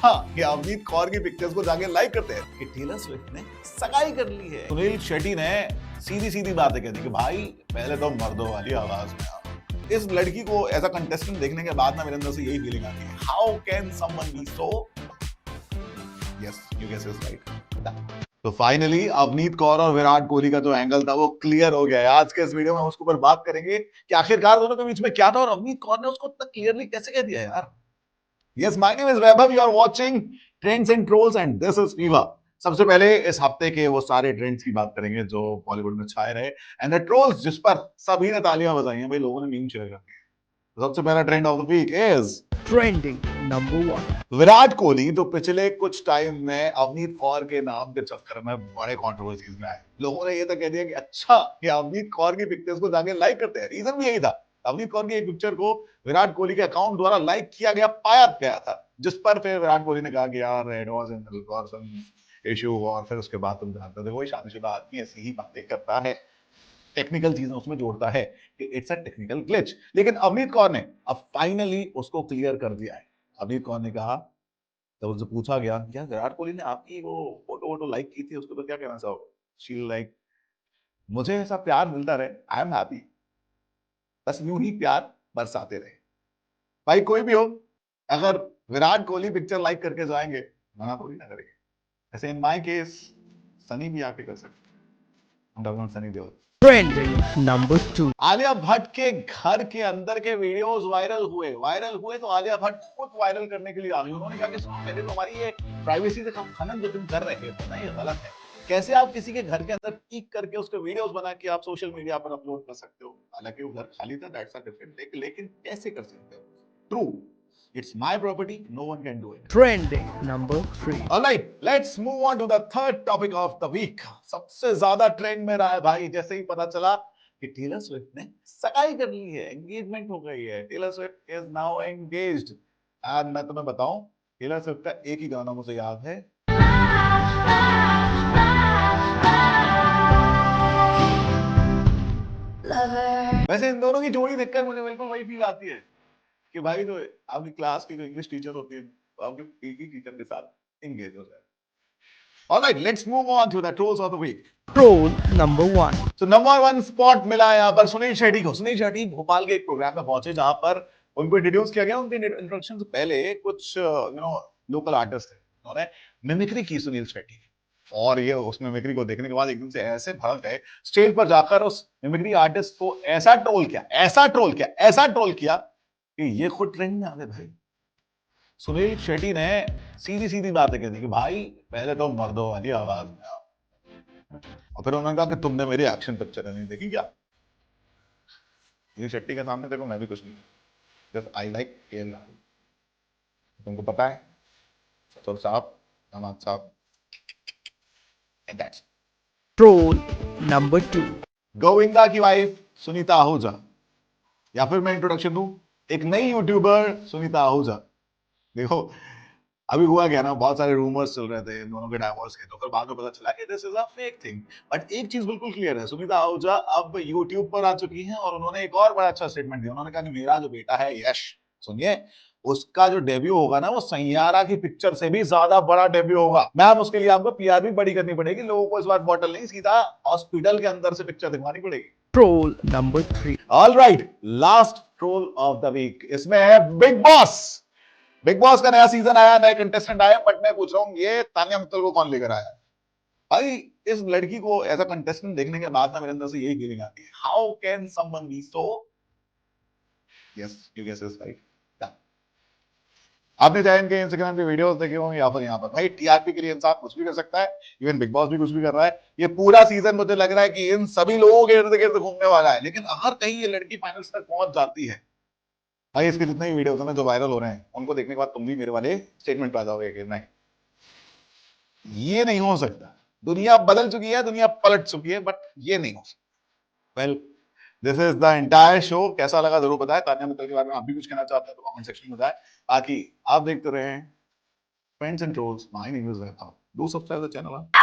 अच्छा ये अवनीत कौर की पिक्चर्स को जाके लाइक करते हैं कि टेलर स्विफ्ट ने सगाई कर ली है। सुनील शेट्टी ने सीधी सीधी बातें कह दी कि भाई पहले तो मर्दों वाली आवाज में आओ। इस लड़की को एज अ कंटेस्टेंट देखने के बाद ना मेरे अंदर से यही फीलिंग आती है, how can someone be so, yes you guess it right. तो फाइनली अवनीत कौर और विराट कोहली का जो एंगल था वो क्लियर हो गया है। आज के इस वीडियो में उसके ऊपर बात करेंगे कि आखिरकार दोनों के बीच में क्या था और अवनीत कौर ने उसको इतना क्लियरली कैसे कह दिया यार। Yes, my name is Vaibhav. You are watching Trends and Trolls and this is Viva. सबसे पहले इस हफ्ते के वो सारे ट्रेंड्स की बात करेंगे जो बॉलीवुड में छाए रहे एंड द ट्रोल्स जिस पर सभी ने तालियां बजाई हैं, भाई लोगों ने मीम शेयर कर दिए। सबसे पहला trend of the week is trending number 1। Virat Kohli जो पिछले कुछ टाइम में अवनीत कौर के नाम के चक्कर में बड़े कंट्रोवर्सीज में आए। लोगों ने ये तक कह दिया कि अच्छा ये अवनीत कौर की पिक्चर्स को जाके लाइक करते हैं। रीजन भी यही था, अवनीत कौर की एक पिक्चर को विराट कोहली के अकाउंट द्वारा लाइक किया गया पाया गया था, जिस पर फिर विराट कोहली ने कहा कि यार इट वाज इन इशू, और फिर उसके बाद तुम जानते थे वही शादीशुदा आदमी ऐसी ही बातें करता है, टेक्निकल चीजें उसमें जोड़ता है कि इट्स अ टेक्निकल ग्लिच। लेकिन अवनीत कौर ने अब फाइनली उसको क्लियर कर दिया है। अवनीत कौर ने कहा, तो उससे पूछा गया क्या विराट कोहली ने आपकी वो फोटो लाइक की थी, उसके ऊपर क्या कहना चाहोगे? शी लाइक, मुझे ऐसा प्यार मिलता रहे, आई एम हैप्पी, बस यूं ही प्यार बरसाते रहे। भाई कोई भी हो, अगर विराट कोहली पिक्चर लाइक करके जाएंगे मना थोड़ी ना करेंगे। ऐसे इन माय केस सनी भी आके कर सकते, सनी देओल। Trending number 2। आलिया भट्ट के घर के अंदर के वीडियोस वायरल हुए तो आलिया भट्ट खुद वायरल करने के लिए आ गई। उन्होंने कहा कि पहले तो हमारी ये प्राइवेसी से खनन जो तुम कर रहे हो ना ये गलत है। कैसे आप किसी के घर के अंदर पीक करके उसके वीडियोस बना के आप सोशल मीडिया पर अपलोड कर सकते हो? हालांकि वो घर खाली था, दैट्स अ डिफरेंट थिंग, लेकिन कैसे कर सकते हो? True, it's my property, no one can do it. Trending number 3। Alright, let's move on to the third topic of the week. सबसे ज्यादा ट्रेंड में रहा है भाई, जैसे ही पता चला कि टेलर स्विफ्ट ने सगाई कर ली है, एंगेजमेंट हो गई है। Taylor Swift is now engaged and मैं तुम्हें बताऊं, टेलर स्विफ्ट का एक ही गाना मुझे याद है, वैसे इन दोनों की जोड़ी देखकर मुझे बिल्कुल वही फील आती है कि भाई तो आपकी क्लास की जो इंग्लिश टीचर होती है आपके एक ही टीचर के साथ एंगेज हो जाए। Alright, let's move on to the trolls of the week. Troll number 1। तो नंबर 1 स्पॉट मिला यहाँ पर सुनील शेट्टी को। सुनील शेट्टी भोपाल के एक प्रोग्राम में पहुंचे जहां पर उनको इंट्रोड्यूस किया गया। उनके इंट्रोडक्शन से पहले कुछ लोकल आर्टिस्ट थे, उन्होंने मिमिक्री की सुनील शेट्टी की, और ये उस मिमिक्री को देखने के बाद एकदम से ऐसे भड़क गए, स्टेज पर जाकर उस मिमिक्री आर्टिस्ट को ऐसा ट्रोल किया कि ये खुद ट्रेंड में आ गए भाई। सुनील शेट्टी ने सीधी सीधी बातें कह दी कि भाई पहले तो मर्दों वाली आवाज में आओ, और फिर उन्होंने कहा कि तुमने मेरी एक्शन पिक्चर नहीं देखी क्या? सुनील शेट्टी के सामने देखो मैं भी कुछ नहीं, just I like KL Rahul, तुमको पता है सतोर साहब, नवाज साहब, and that's. Troll number 2। Govinda की वाइफ सुनीता आहूजा, या फिर मैं इंट्रोडक्शन दूं, एक नई यूट्यूबर सुनीता आहूजा। देखो अभी हुआ क्या ना, बहुत सारे रूमर्स चल रहे थे इन दोनों के डाइवोर्स के, तो फिर बाद में पता चला कि this is a fake thing. But एक चीज बिल्कुल क्लियर है, सुनीता आहूजा अब यूट्यूब पर आ चुकी हैं और उन्होंने एक और बड़ा अच्छा स्टेटमेंट दिया। उन्होंने कहा कि मेरा जो बेटा है यश, सुनिए, उसका जो डेब्यू होगा ना वो सैयारा की पिक्चर से भी ज्यादा बड़ा डेब्यू होगा। मैम उसके लिए आपको पीआर भी बड़ी करनी पड़ेगी, लोगों को इस बार बॉटल नहीं सीधा हॉस्पिटल के अंदर से पिक्चर दिखवानी पड़ेगी। Troll number 3। Alright, last troll of the week, इसमें है बिग बॉस। बिग बॉस का नया सीजन आया, नए कंटेस्टेंट आए, बट मैं पूछ रहा हूँ ये तानिया मित्तल को कौन लेकर आया? भाई इस लड़की को एज अ कंटेस्टेंट देखने के बाद ना मेरे अंदर से यही फीलिंग आती है, how can someone be so, yes you guess it right. आपने चाहे इनके इंस्टाग्राम पे वीडियोस देखे होंगे या फिर यहाँ पर, भाई टीआरपी के लिए इंसान कुछ भी कर सकता है, इवन बिग बॉस भी कुछ भी कर रहा है। ये पूरा सीजन मुझे लग रहा है कि इन सभी लोगों के इर्द गिर्द घूमने वाला है, लेकिन अगर कहीं ये लड़की फाइनल्स तक पहुंच जाती है, भाई इसके जितने भी वीडियोस हैं जो वायरल हो रहे हैं उनको देखने के बाद तुम भी मेरे वाले स्टेटमेंट पे आ जाओगे कि नहीं ये नहीं हो सकता, दुनिया बदल चुकी है, दुनिया पलट चुकी है, बट ये नहीं हो सकता। Well this is the entire show. कैसा लगा जरूर बताएं। तानिया मित्तल के बारे में आप भी कुछ कहना चाहते हैं तो कमेंट सेक्शन में बताएं। बाकी आप देखते रहे trends and trolls, my name is Vaibhav, do subscribe the channel.